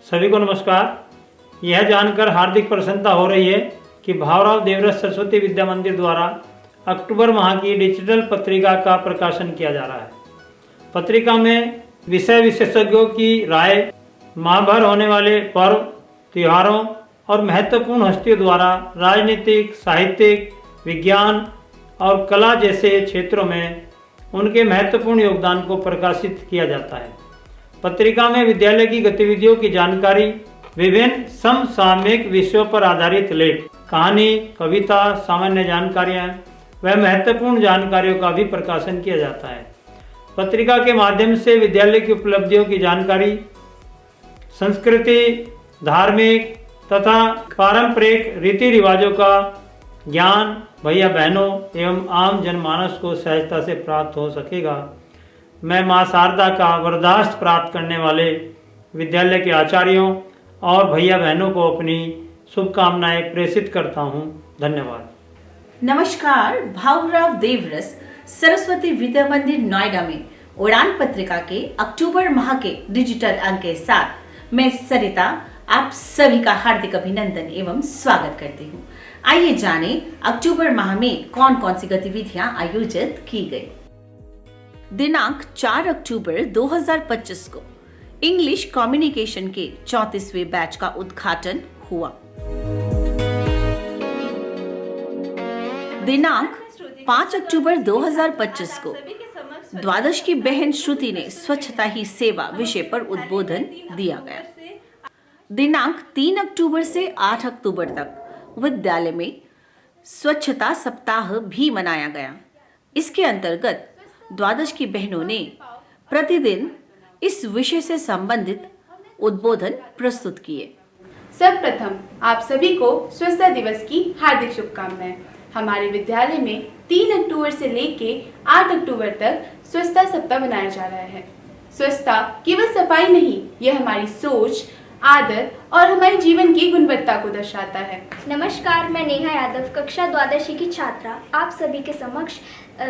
सभी को नमस्कार। यह जानकर हार्दिक प्रसन्नता हो रही है कि भावराव देवव्रत सरस्वती विद्या मंदिर द्वारा अक्टूबर माह की डिजिटल पत्रिका का प्रकाशन किया जा रहा है। पत्रिका में विषय विशेषज्ञों की राय, माह भर होने वाले पर्व, त्योहारों और महत्वपूर्ण हस्तियों द्वारा राजनीतिक, साहित्यिक, विज्ञान और कला जैसे क्षेत्रों में उनके महत्वपूर्ण योगदान को प्रकाशित किया जाता है। पत्रिका में विद्यालय की गतिविधियों की जानकारी, विभिन्न समसामयिक विषयों पर आधारित लेख, कहानी, कविता, सामान्य जानकारियाँ व महत्वपूर्ण जानकारियों का भी प्रकाशन किया जाता है। पत्रिका के माध्यम से विद्यालय की उपलब्धियों की जानकारी, संस्कृति, धार्मिक तथा पारंपरिक रीति रिवाजों का ज्ञान भैया बहनों एवं आम जनमानस को सहजता से प्राप्त हो सकेगा। मैं मां शारदा का वरदास्त्र प्राप्त करने वाले विद्यालय के आचार्यों और भैया बहनों को अपनी शुभकामनाएं प्रेषित करता हूं। धन्यवाद। नमस्कार। भावराव देवव्रत सरस्वती विद्या मंदिर नोएडा में उड़ान पत्रिका के अक्टूबर माह के डिजिटल अंक के साथ मैं सरिता आप सभी का हार्दिक अभिनंदन एवं स्वागत करती हूँ। आइए जाने अक्टूबर माह में कौन कौन सी गतिविधियां आयोजित की गई। दिनांक 4 अक्टूबर 2025 को इंग्लिश कम्युनिकेशन के 34वें बैच का उद्घाटन हुआ। दिनांक 5 अक्टूबर 2025 को द्वादश की बहन श्रुति ने स्वच्छता ही सेवा विषय पर उद्बोधन दिया गया। दिनांक 3 अक्टूबर से 8 अक्टूबर तक विद्यालय में स्वच्छता सप्ताह भी मनाया गया। इसके अंतर्गत द्वादश की बहनों ने प्रतिदिन इस विषय से संबंधित उद्बोधन प्रस्तुत किए। सर्वप्रथम आप सभी को स्वच्छता दिवस की हार्दिक शुभकामनाएं। हमारे विद्यालय में 3 अक्टूबर से लेके 8 अक्टूबर तक स्वच्छता सप्ताह मनाया जा रहा है। स्वच्छता केवल सफाई नहीं, यह हमारी सोच, आदत और हमारे जीवन की गुणवत्ता को दर्शाता है। नमस्कार, मैं नेहा यादव कक्षा द्वादशी की छात्रा आप सभी के समक्ष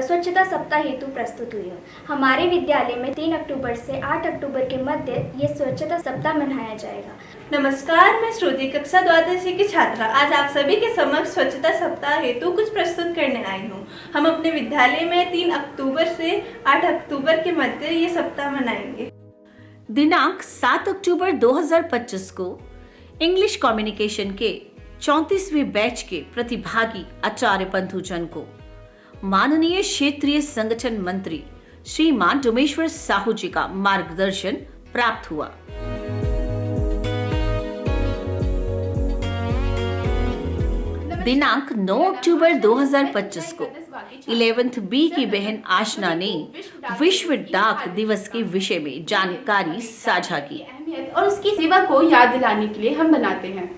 स्वच्छता सप्ताह हेतु प्रस्तुत हुई हूँ। हमारे विद्यालय में 3 अक्टूबर से 8 अक्टूबर के मध्य ये स्वच्छता सप्ताह मनाया जाएगा। नमस्कार, मैं श्रुति कक्षा द्वादशी की छात्रा आज आप सभी के समक्ष स्वच्छता सप्ताह हेतु कुछ प्रस्तुत करने आई हूँ। हम अपने विद्यालय में 3 अक्टूबर से 8 अक्टूबर के मध्य ये सप्ताह मनाएंगे। दिनांक 7 अक्टूबर 2025 को इंग्लिश कम्युनिकेशन के 34वें बैच के प्रतिभागी आचार्य बंधुजन को माननीय क्षेत्रीय संगठन मंत्री श्रीमान डोमेश्वर साहू जी का मार्गदर्शन प्राप्त हुआ। दिनांक 9 अक्टूबर 2025 को 11th बी की बहन आशना ने विश्व डाक दिवस के विषय में जानकारी साझा की। और उसकी सेवा को याद दिलाने के लिए हम बनाते हैं।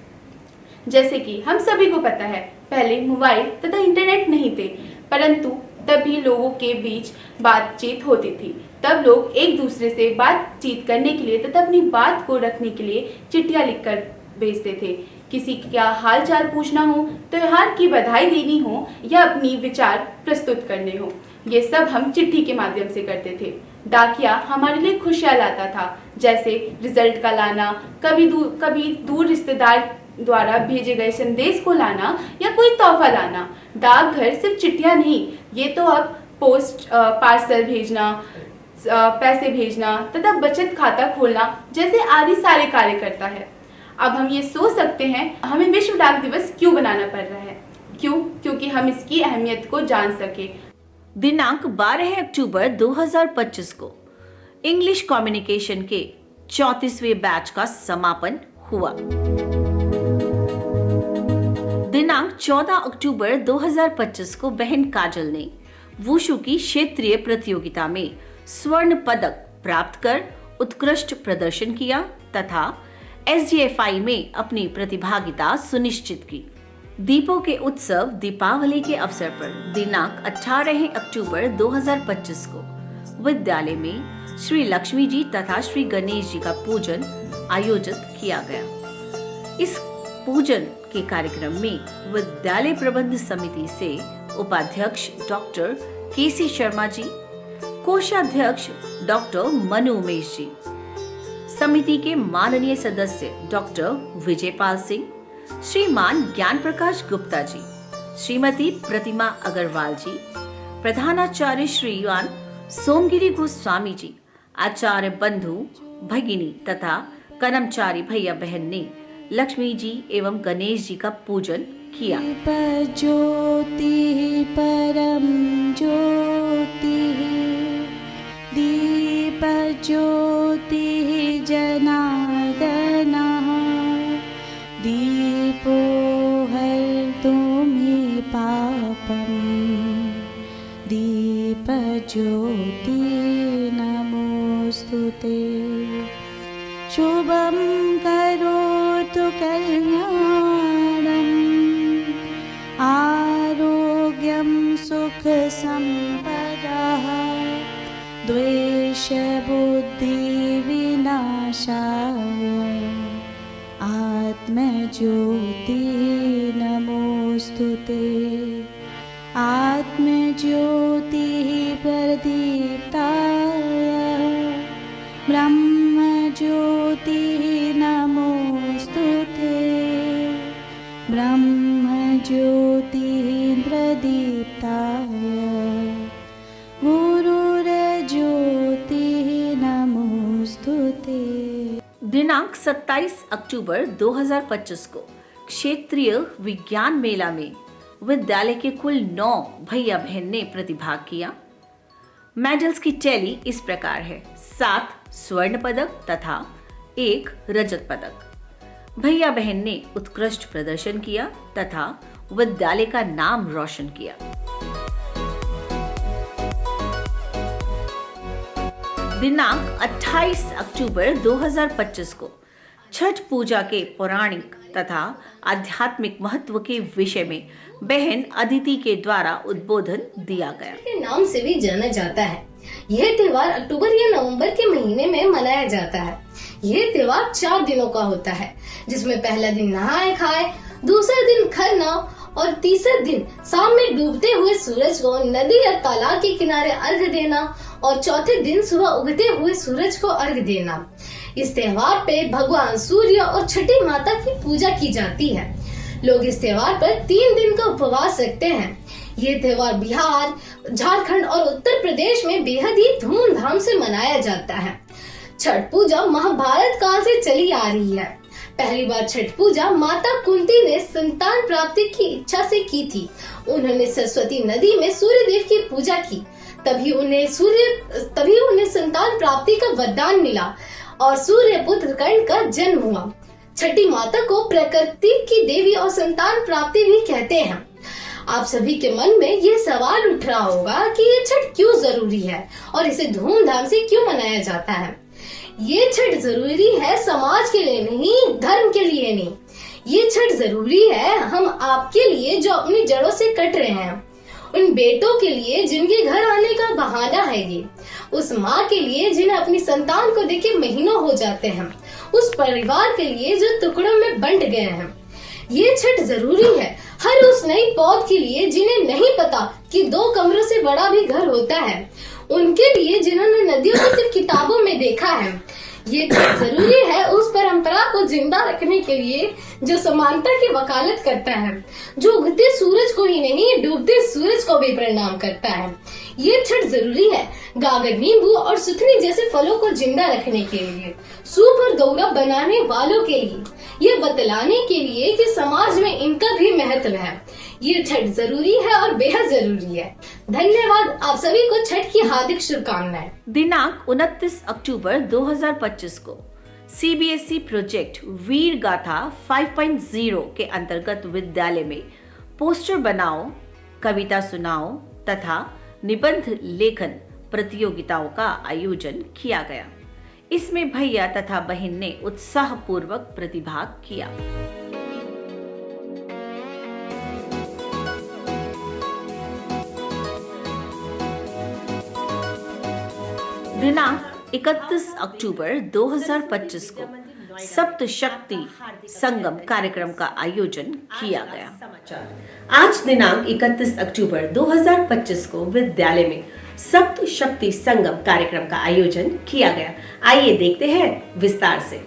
जैसे कि हम सभी को पता है, पहले मोबाइल तथा इंटरनेट नहीं थे, परंतु तब भी लोगों के बीच बातचीत होती थी। तब लोग एक दूसरे से बातचीत करने के लिए तथा अपनी बात को रखने के लिए चिट्ठियां लिखकर भेजते थे। किसी का हाल चाल पूछना हो, त्योहार की बधाई देनी हो या अपनी विचार प्रस्तुत करने हो, ये सब हम चिट्ठी के माध्यम से करते थे। डाकिया हमारे लिए खुशियां लाता था, जैसे रिजल्ट का लाना, कभी दूर रिश्तेदार द्वारा भेजे गए संदेश को लाना या कोई तोहफा लाना। डाकघर सिर्फ चिट्ठियां नहीं, ये तो अब पोस्ट पार्सल भेजना, पैसे भेजना तथा बचत खाता खोलना जैसे आदि सारे कार्य करता है। अब हम ये सोच सकते हैं हमें विश्व डाक दिवस क्यों बनाना पड़ रहा है। क्योंकि हम इसकी अहमियत को जान सके। दिनांक 12 अक्टूबर 2025 को इंग्लिश कम्युनिकेशन के 34वें बैच का समापन हुआ। दिनांक 14 अक्टूबर 2025 को बहन काजल ने वुशु की क्षेत्रीय प्रतियोगिता में स्वर्ण पदक प्राप्त कर उत्कृष्ट प्रदर्शन किया तथा SGFI में अपनी प्रतिभागिता सुनिश्चित की। दीपों के उत्सव दीपावली के अवसर पर दिनांक 18 अक्टूबर 2025 को विद्यालय में श्री लक्ष्मी जी तथा श्री गणेश जी का पूजन आयोजित किया गया। इस पूजन के कार्यक्रम में विद्यालय प्रबंध समिति से उपाध्यक्ष डॉक्टर KC शर्मा जी, कोषाध्यक्ष डॉक्टर मनु उमेश जी, समिति के माननीय सदस्य डॉक्टर विजयपाल सिंह, श्रीमान ज्ञान प्रकाश गुप्ता जी, श्रीमती प्रतिमा अग्रवाल जी, प्रधानाचार्य श्रीमान सोमगिरी गोस्वामी जी, आचार्य बंधु भगिनी तथा कर्मचारी भैया बहन ने लक्ष्मी जी एवं गणेश जी का पूजन किया। ज्योति परम ज्योति, दीप ज्योति जनार्दन, दीपो हर्तुमे पापम, दीप ज्योति नमोस्तुते। शुभं करोतु कल्याणं, आरोग्यं सुख संपदः, द्वेष बुद्धि विनाशाय, आत्मज्योति नमोस्तुते। आत्मज्योति प्रदीप्ताय, ब्रह्मज्योति नमोस्तुते। ब्रह्मज्योति प्रदीप्ताय, गुरुर्ज्योति नमोस्तुते। दिनांक 27 अक्टूबर 2025 को क्षेत्रीय विज्ञान मेला में विद्यालय के कुल 9 भैया बहन ने प्रतिभाग किया। मेडल्स की टैली इस प्रकार है: 7 स्वर्ण पदक तथा 1 रजत पदक। भैया बहन ने उत्कृष्ट प्रदर्शन किया तथा विद्यालय का नाम रोशन किया। दिनांक 28 अक्टूबर 2025 को छठ पूजा के पौराणिक तथा आध्यात्मिक महत्व के विषय में बहन अदिति के द्वारा उद्बोधन दिया गया। के नाम से भी जाना जाता है। यह त्योहार अक्टूबर या नवंबर के महीने में मनाया जाता है। यह त्योहार 4 दिनों का होता है, जिसमें पहला दिन नहाए खाए, दूसरा दिन खरना और तीसरा दिन शाम में डूबते हुए सूरज को नदी या तालाब के किनारे अर्घ देना और चौथे दिन सुबह उगते हुए सूरज को अर्घ देना। इस त्योहार पे भगवान सूर्य और छठी माता की पूजा की जाती है। लोग इस त्योहार पर 3 दिन का उपवास रखते हैं। ये त्योहार बिहार, झारखंड और उत्तर प्रदेश में बेहद ही धूमधाम से मनाया जाता है। छठ पूजा महाभारत काल से चली आ रही है। पहली बार छठ पूजा माता कुंती ने संतान प्राप्ति की इच्छा से की थी। उन्होंने सरस्वती नदी में सूर्य देव की पूजा की, तभी उन्हें संतान प्राप्ति का वरदान मिला और सूर्य पुत्र कर्ण का जन्म हुआ। छठी माता को प्रकृति की देवी और संतान प्राप्ति भी कहते हैं। आप सभी के मन में ये सवाल उठ रहा होगा कि ये छठ क्यों जरूरी है और इसे धूमधाम से क्यों मनाया जाता है। ये छठ जरूरी है समाज के लिए नहीं, धर्म के लिए नहीं। ये छठ जरूरी है हम आपके लिए जो अपनी जड़ों से कट रहे हैं, उन बेटों के लिए जिनके घर आने का बहाना है ये, उस माँ के लिए जिन्हें अपनी संतान को देखे महीनों हो जाते हैं, उस परिवार के लिए जो टुकड़ों में बंट गए हैं। ये छठ जरूरी है हर उस नई पौध के लिए जिन्हें नहीं पता कि 2 कमरों से बड़ा भी घर होता है, उनके लिए जिन्होंने नदियों को सिर्फ किताबों में देखा है। ये छठ जरूरी है उस परंपरा को जिंदा रखने के लिए जो समानता की वकालत करता है, जो उगते सूरज को ही नहीं डूबते सूरज को भी प्रणाम करता है। ये छठ जरूरी है गागर, नींबू और सुथनी जैसे फलों को जिंदा रखने के लिए, सूप और गौरव बनाने वालों के लिए, ये बतलाने के लिए कि समाज में इनका भी महत्व है। ये छठ जरूरी है और बेहद जरूरी है। धन्यवाद। आप सभी को छठ की हार्दिक शुभकामनाएं। दिनांक 29 अक्टूबर 2025 को सीबीएसई प्रोजेक्ट वीर गाथा 5.0 के अंतर्गत विद्यालय में पोस्टर बनाओ, कविता सुनाओ तथा निबंध लेखन प्रतियोगिताओं का आयोजन किया गया। इसमें भैया तथा बहन ने उत्साहपूर्वक प्रतिभाग किया। दिनांक 31 अक्टूबर 2025 को सप्त शक्ति संगम कार्यक्रम का आयोजन किया गया। आज दिनांक 31 अक्टूबर 2025 को विद्यालय में सप्त शक्ति संगम कार्यक्रम का आयोजन किया गया। आइए देखते हैं विस्तार से।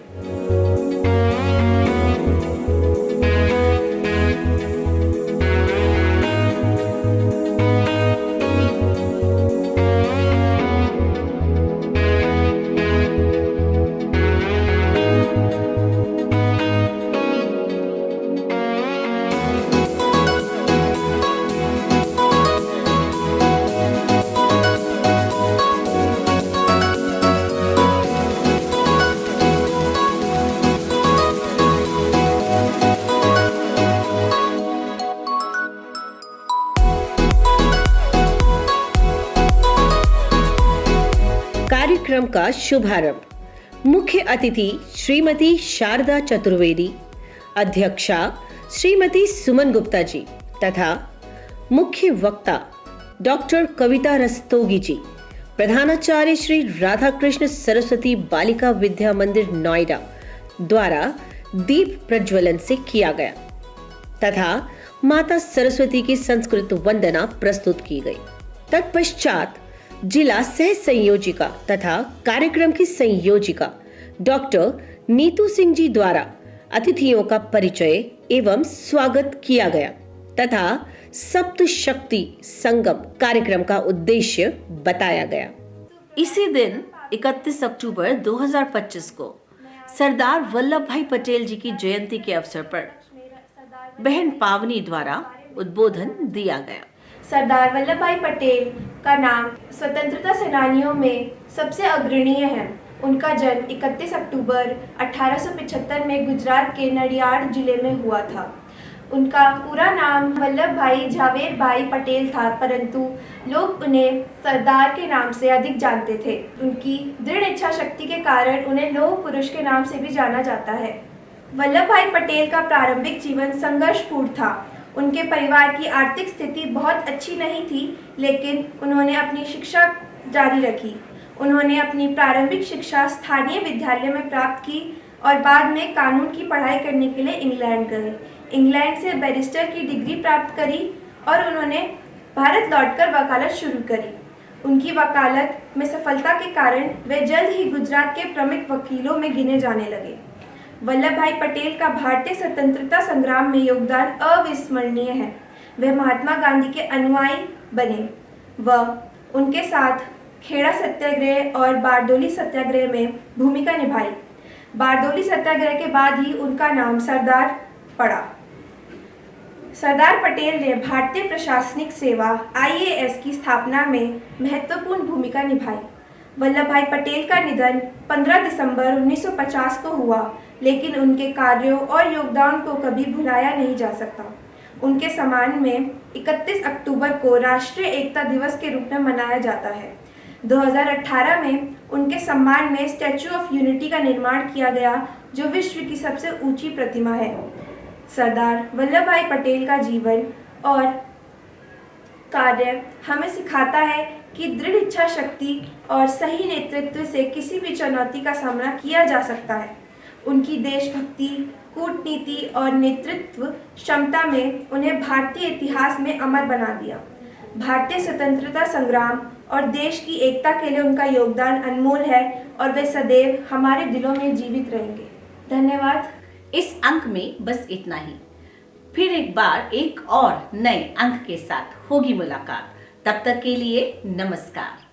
कार्यक्रम का शुभारंभ मुख्य अतिथि श्रीमती शारदा चतुर्वेदी, अध्यक्षा श्रीमती सुमन गुप्ता जी तथा मुख्य वक्ता डॉक्टर कविता रस्तोगी जी, प्रधानाचार्य श्री राधा कृष्ण सरस्वती बालिका विद्या मंदिर नोएडा द्वारा दीप प्रज्वलन से किया गया तथा माता सरस्वती की संस्कृत वंदना प्रस्तुत की गई। तत्पश्चात जिला सह संयोजिका तथा कार्यक्रम की संयोजिका डॉक्टर नीतू सिंह जी द्वारा अतिथियों का परिचय एवं स्वागत किया गया तथा सप्त शक्ति संगम कार्यक्रम का उद्देश्य बताया गया। इसी दिन 31 अक्टूबर 2025 को सरदार वल्लभ भाई पटेल जी की जयंती के अवसर पर बहन पावनी द्वारा उद्बोधन दिया गया। सरदार वल्लभ भाई पटेल का नाम स्वतंत्रता सेनानियों में सबसे अग्रणीय है। उनका जन्म 31 अक्टूबर 1875 में गुजरात के नडियाड जिले में हुआ था। उनका पूरा नाम वल्लभ भाई झावेर भाई पटेल था, परंतु लोग उन्हें सरदार के नाम से अधिक जानते थे। उनकी दृढ़ इच्छा शक्ति के कारण उन्हें लौह पुरुष के नाम से भी जाना जाता है। वल्लभ भाई पटेल का प्रारंभिक जीवन संघर्षपूर्ण था। उनके परिवार की आर्थिक स्थिति बहुत अच्छी नहीं थी, लेकिन उन्होंने अपनी शिक्षा जारी रखी। उन्होंने अपनी प्रारंभिक शिक्षा स्थानीय विद्यालय में प्राप्त की और बाद में कानून की पढ़ाई करने के लिए इंग्लैंड गए। इंग्लैंड से बैरिस्टर की डिग्री प्राप्त करी और उन्होंने भारत लौटकर वकालत शुरू करी। उनकी वकालत में सफलता के कारण वे जल्द ही गुजरात के प्रमुख वकीलों में गिने जाने लगे। वल्लभ भाई पटेल का भारतीय स्वतंत्रता संग्राम में योगदान अविस्मरणीय है। वे महात्मा गांधी के अनुयायी बने व उनके साथ खेड़ा सत्याग्रह और बारडोली सत्याग्रह में भूमिका निभाई। बारडोली सत्याग्रह के बाद ही उनका नाम सरदार पड़ा। सरदार पटेल ने भारतीय प्रशासनिक सेवा IAS की स्थापना में महत्वपूर्ण भूमिका निभाई। वल्लभ भाई पटेल का निधन 15 दिसंबर 1950 को हुआ, लेकिन उनके कार्यों और योगदान को कभी भुलाया नहीं जा सकता। उनके सम्मान में 31 अक्टूबर को राष्ट्रीय एकता दिवस के रूप में मनाया जाता है। 2018 में उनके सम्मान में स्टैच्यू ऑफ यूनिटी का निर्माण किया गया, जो विश्व की सबसे ऊंची प्रतिमा है। सरदार वल्लभ भाई पटेल का जीवन और कार्य हमें सिखाता है कि दृढ़ इच्छा शक्ति और सही नेतृत्व से किसी भी चुनौती का सामना किया जा सकता है। उनकी देशभक्ति, कूटनीति और नेतृत्व क्षमता में उन्हें भारतीय इतिहास में अमर बना दिया। भारतीय स्वतंत्रता संग्राम और देश की एकता के लिए उनका योगदान अनमोल है और वे सदैव हमारे दिलों में जीवित रहेंगे। धन्यवाद। इस अंक में बस इतना ही। फिर एक बार एक और नए अंक के साथ होगी मुलाकात। तब तक के लिए नमस्कार।